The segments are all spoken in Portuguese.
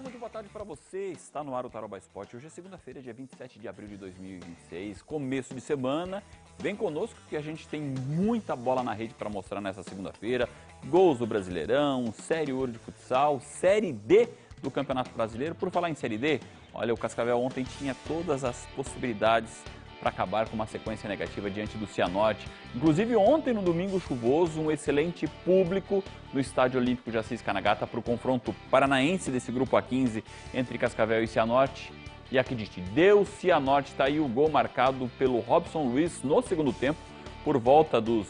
muito boa tarde para você. Está no ar o Tarouba Esporte. Hoje é segunda-feira, dia 27 de abril de 2026, começo de semana. Vem conosco que a gente tem muita bola na rede para mostrar nessa segunda-feira. Gols do Brasileirão, Série Ouro de Futsal, Série D do Campeonato Brasileiro. Por falar em Série D, olha, o Cascavel ontem tinha todas as possibilidades para acabar com uma sequência negativa diante do Cianorte. Inclusive ontem, no domingo chuvoso, um excelente público no Estádio Olímpico de Assis Kanagata para o confronto paranaense desse grupo A15 entre Cascavel e Cianorte. E acredite, deu Cianorte, está aí o gol marcado pelo Robson Luiz no segundo tempo, por volta dos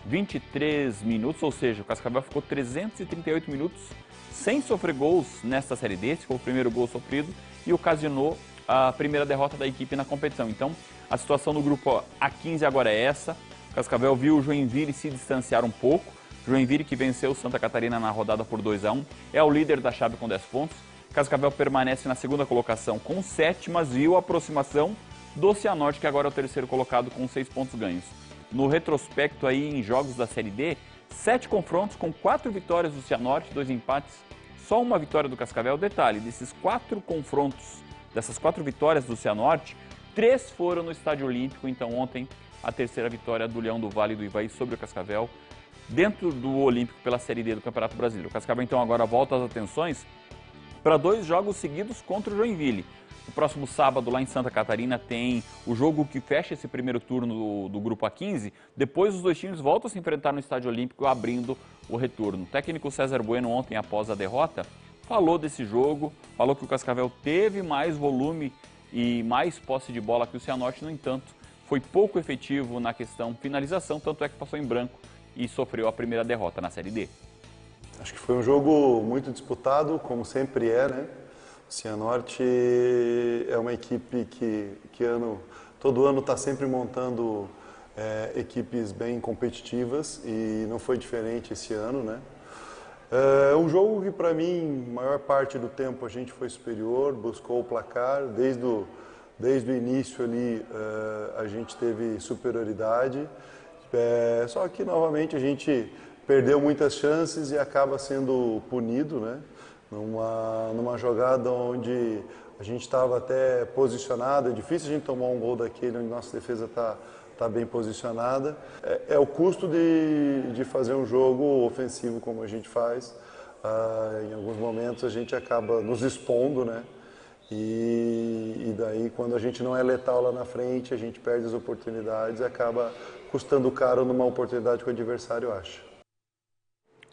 23 minutos, ou seja, o Cascavel ficou 338 minutos sem sofrer gols nesta Série D. Esse foi o primeiro gol sofrido e ocasionou a primeira derrota da equipe na competição. Então, a situação no grupo A15 agora é essa. O Cascavel viu o Joinville se distanciar um pouco. Joinville, que venceu Santa Catarina na rodada por 2-1, é o líder da chave com 10 pontos. Cascavel permanece na segunda colocação com 7, mas viu a aproximação do Cianorte, que agora é o terceiro colocado com 6 pontos ganhos. No retrospecto aí em jogos da Série D, 7 confrontos com 4 vitórias do Cianorte, 2 empates, só uma vitória do Cascavel. Detalhe, desses 4 confrontos, dessas 4 vitórias do Cianorte, 3 foram no Estádio Olímpico. Então ontem a terceira vitória do Leão do Vale do Ivaí sobre o Cascavel dentro do Olímpico pela Série D do Campeonato Brasileiro. O Cascavel então agora volta as atenções para 2 jogos seguidos contra o Joinville. No próximo sábado lá em Santa Catarina tem o jogo que fecha esse primeiro turno do grupo A15. Depois os 2 times voltam a se enfrentar no Estádio Olímpico abrindo o retorno. O técnico César Bueno ontem após a derrota falou desse jogo, falou que o Cascavel teve mais volume e mais posse de bola que o Cianorte, no entanto, foi pouco efetivo na questão finalização, tanto é que passou em branco e sofreu a primeira derrota na Série D. Acho que foi um jogo muito disputado, como sempre é, né? O Cianorte é uma equipe que todo ano está sempre montando equipes bem competitivas e não foi diferente esse ano, né? É um jogo que, para mim, maior parte do tempo a gente foi superior, buscou o placar, desde o início ali a gente teve superioridade, só que novamente a gente perdeu muitas chances e acaba sendo punido, né? Numa jogada onde a gente estava até posicionado. É difícil a gente tomar um gol daquele onde nossa defesa está bem posicionada. É o custo de fazer um jogo ofensivo como a gente faz. Em alguns momentos a gente acaba nos expondo, né? E daí, quando a gente não é letal lá na frente, a gente perde as oportunidades e acaba custando caro numa oportunidade que o adversário acha.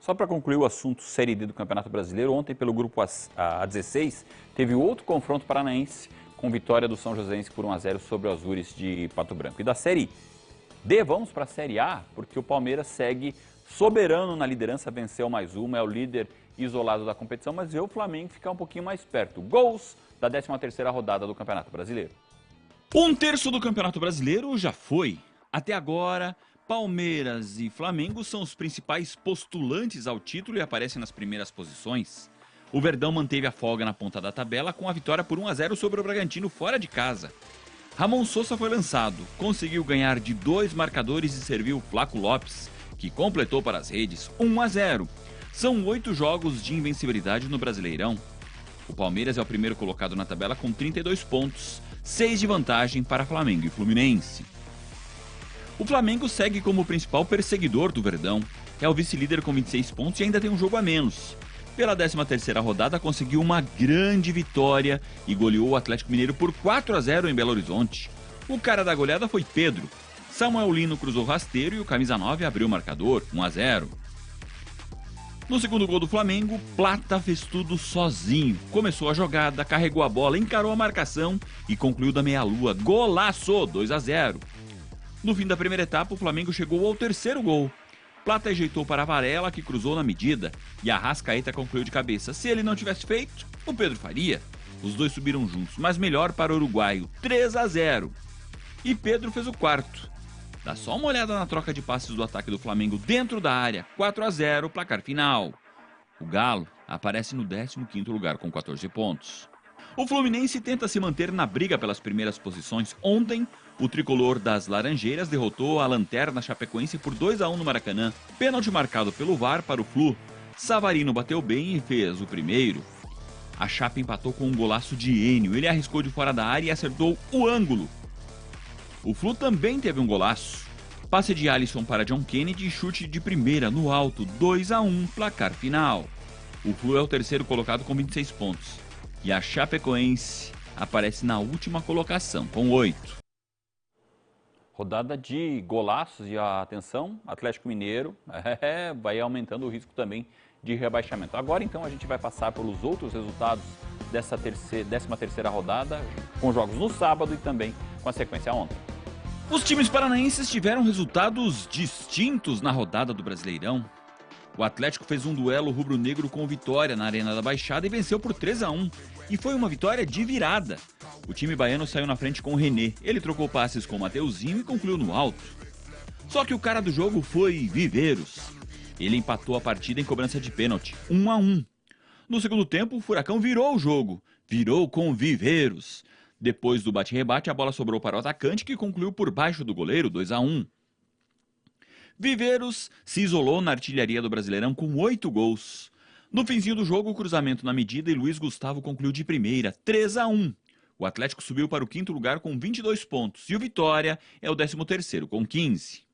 Só para concluir o assunto Série D do Campeonato Brasileiro, ontem pelo grupo A16 teve outro confronto paranaense com vitória do São Joséense por 1-0 sobre o Azures de Pato Branco. E da Série D, vamos para a Série A, porque o Palmeiras segue soberano na liderança, venceu mais uma, é o líder isolado da competição, mas vê o Flamengo ficar um pouquinho mais perto. Gols da 13ª rodada do Campeonato Brasileiro. 1/3 do Campeonato Brasileiro já foi. Até agora, Palmeiras e Flamengo são os principais postulantes ao título e aparecem nas primeiras posições. O Verdão manteve a folga na ponta da tabela com a vitória por 1-0 sobre o Bragantino fora de casa. Ramon Sousa foi lançado, conseguiu ganhar de 2 marcadores e serviu Flaco Lopes, que completou para as redes 1-0. São 8 jogos de invencibilidade no Brasileirão. O Palmeiras é o primeiro colocado na tabela com 32 pontos, 6 de vantagem para Flamengo e Fluminense. O Flamengo segue como o principal perseguidor do Verdão. É o vice-líder com 26 pontos e ainda tem um jogo a menos. Pela 13ª rodada conseguiu uma grande vitória e goleou o Atlético Mineiro por 4-0 em Belo Horizonte. O cara da goleada foi Pedro. Samuel Lino cruzou rasteiro e o camisa 9 abriu o marcador, 1-0. No segundo gol do Flamengo, Plata fez tudo sozinho. Começou a jogada, carregou a bola, encarou a marcação e concluiu da meia-lua. Golaço, 2-0. No fim da primeira etapa, o Flamengo chegou ao terceiro gol. Plata ajeitou para Varela, que cruzou na medida, e Arrascaeta concluiu de cabeça. Se ele não tivesse feito, o Pedro faria. Os dois subiram juntos, mas melhor para o uruguaio, 3-0. E Pedro fez o quarto. Dá só uma olhada na troca de passes do ataque do Flamengo dentro da área, 4-0, placar final. O Galo aparece no 15º lugar com 14 pontos. O Fluminense tenta se manter na briga pelas primeiras posições. Ontem, o tricolor das Laranjeiras derrotou a lanterna chapecoense por 2-1 no Maracanã. Pênalti marcado pelo VAR para o Flu. Savarino bateu bem e fez o primeiro. A Chape empatou com um golaço de Enio. Ele arriscou de fora da área e acertou o ângulo. O Flu também teve um golaço. Passe de Alisson para John Kennedy e chute de primeira no alto, 2-1, placar final. O Flu é o terceiro colocado com 26 pontos. E a Chapecoense aparece na última colocação, com 8. Rodada de golaços e atenção, Atlético Mineiro vai aumentando o risco também de rebaixamento. Agora então a gente vai passar pelos outros resultados dessa 13ª rodada, com jogos no sábado e também com a sequência ontem. Os times paranaenses tiveram resultados distintos na rodada do Brasileirão. O Atlético fez um duelo rubro-negro com Vitória na Arena da Baixada e venceu por 3-1. E foi uma vitória de virada. O time baiano saiu na frente com o René. Ele trocou passes com o Mateuzinho e concluiu no alto. Só que o cara do jogo foi Viveiros. Ele empatou a partida em cobrança de pênalti, 1-1. No segundo tempo, o Furacão virou o jogo. Virou com Viveiros. Depois do bate-rebate, a bola sobrou para o atacante, que concluiu por baixo do goleiro, 2-1. Viveiros se isolou na artilharia do Brasileirão com 8 gols. No finzinho do jogo, o cruzamento na medida e Luiz Gustavo concluiu de primeira, 3-1. O Atlético subiu para o 5º lugar com 22 pontos e o Vitória é o 13º com 15.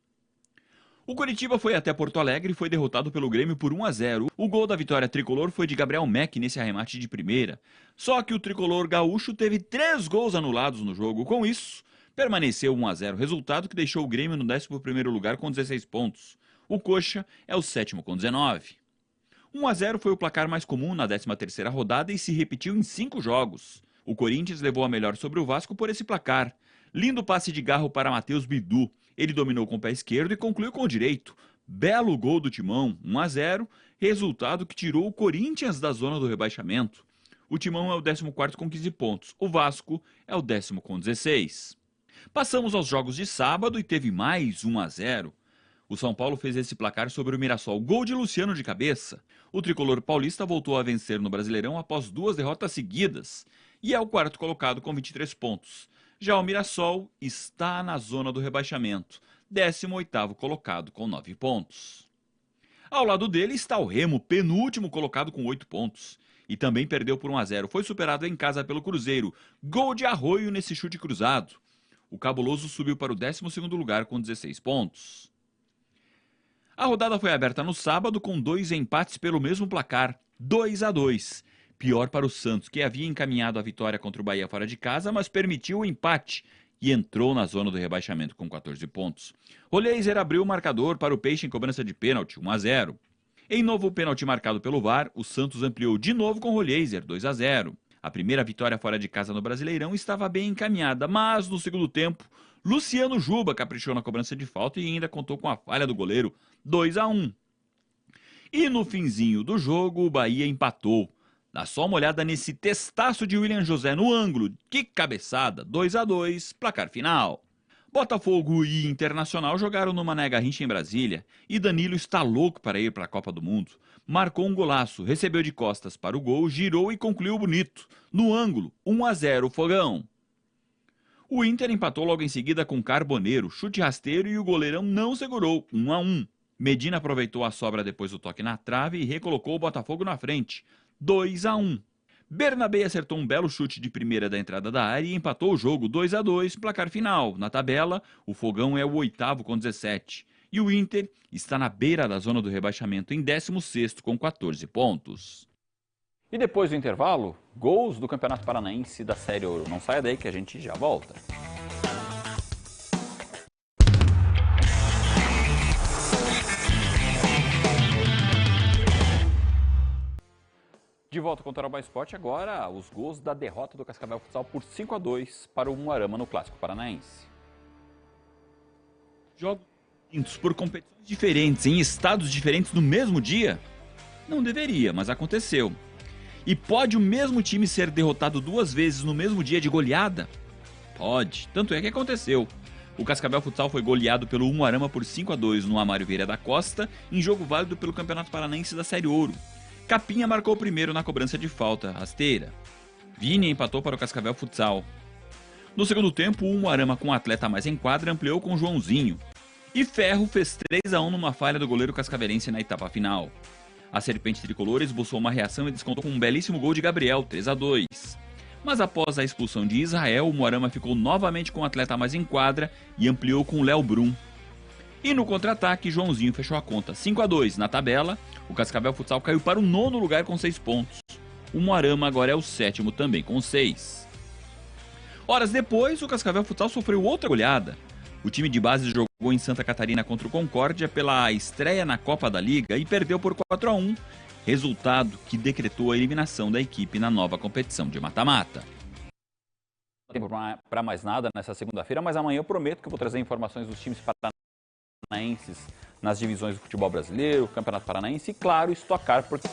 O Coritiba foi até Porto Alegre e foi derrotado pelo Grêmio por 1-0. O gol da vitória tricolor foi de Gabriel Meck nesse arremate de primeira. Só que o tricolor gaúcho teve 3 gols anulados no jogo. Com isso, permaneceu 1-0, resultado que deixou o Grêmio no 11º lugar com 16 pontos. O Coxa é o 7º com 19. 1-0 foi o placar mais comum na 13ª rodada e se repetiu em 5 jogos. O Corinthians levou a melhor sobre o Vasco por esse placar. Lindo passe de Garro para Matheus Bidu. Ele dominou com o pé esquerdo e concluiu com o direito. Belo gol do Timão, 1-0, resultado que tirou o Corinthians da zona do rebaixamento. O Timão é o 14º com 15 pontos, o Vasco é o 10º com 16. Passamos aos jogos de sábado e teve mais 1-0. O São Paulo fez esse placar sobre o Mirassol, gol de Luciano de cabeça. O tricolor paulista voltou a vencer no Brasileirão após 2 derrotas seguidas e é o 4º colocado com 23 pontos. Já o Mirassol está na zona do rebaixamento, 18º colocado com 9 pontos. Ao lado dele está o Remo, penúltimo colocado com 8 pontos. E também perdeu por 1-0, foi superado em casa pelo Cruzeiro, gol de Arroio nesse chute cruzado. O Cabuloso subiu para o 12º lugar com 16 pontos. A rodada foi aberta no sábado com 2 empates pelo mesmo placar, 2-2. Pior para o Santos, que havia encaminhado a vitória contra o Bahia fora de casa, mas permitiu o empate e entrou na zona do rebaixamento com 14 pontos. Rolheiser abriu o marcador para o Peixe em cobrança de pênalti, 1-0. Em novo pênalti marcado pelo VAR, o Santos ampliou de novo com Rolheiser, 2-0. A primeira vitória fora de casa no Brasileirão estava bem encaminhada, mas no segundo tempo, Luciano Juba caprichou na cobrança de falta e ainda contou com a falha do goleiro, 2-1. E no finzinho do jogo, o Bahia empatou. Dá só uma olhada nesse testaço de William José no ângulo. Que cabeçada, 2-2, placar final. Botafogo e Internacional jogaram no Mané Garrincha em Brasília e Danilo está louco para ir para a Copa do Mundo. Marcou um golaço, recebeu de costas para o gol, girou e concluiu bonito. No ângulo, 1-0 Fogão. O Inter empatou logo em seguida com Carboneiro, chute rasteiro e o goleirão não segurou, 1-1. Medina aproveitou a sobra depois do toque na trave e recolocou o Botafogo na frente, 2-1. Bernabé acertou um belo chute de primeira da entrada da área e empatou o jogo 2-2, placar final. Na tabela, o Fogão é o 8º com 17. E o Inter está na beira da zona do rebaixamento em 16º com 14 pontos. E depois do intervalo, gols do Campeonato Paranaense da Série Ouro. Não saia daí que a gente já volta. De volta com o Tarobá Esporte, agora os gols da derrota do Cascavel Futsal por 5-2 para o Umuarama no Clássico Paranaense. Jogos distintos por competições diferentes, em estados diferentes no mesmo dia? Não deveria, mas aconteceu. E pode o mesmo time ser derrotado 2 vezes no mesmo dia de goleada? Pode, tanto é que aconteceu. O Cascavel Futsal foi goleado pelo Umuarama por 5-2 no Amário Vieira da Costa, em jogo válido pelo Campeonato Paranaense da Série Ouro. Capinha marcou primeiro na cobrança de falta, rasteira. Vini empatou para o Cascavel Futsal. No segundo tempo, o Umuarama, com o atleta mais em quadra, ampliou com o Joãozinho. E Ferro fez 3-1 numa falha do goleiro cascavelense na etapa final. A Serpente Tricolor esboçou uma reação e descontou com um belíssimo gol de Gabriel, 3-2. Mas após a expulsão de Israel, o Moarama ficou novamente com o atleta mais em quadra e ampliou com o Léo Brum. E no contra-ataque, Joãozinho fechou a conta, 5-2 na tabela. O Cascavel Futsal caiu para o 9º lugar com 6 pontos. O Moarama agora é o 7º também com 6. Horas depois, o Cascavel Futsal sofreu outra goleada. O time de base jogou em Santa Catarina contra o Concórdia pela estreia na Copa da Liga e perdeu por 4-1, resultado que decretou a eliminação da equipe na nova competição de mata-mata. Não tem tempo para mais nada nessa segunda-feira, mas amanhã eu prometo que eu vou trazer informações dos times paranaenses nas divisões do futebol brasileiro, Campeonato Paranaense e, claro, Stock Car, porque...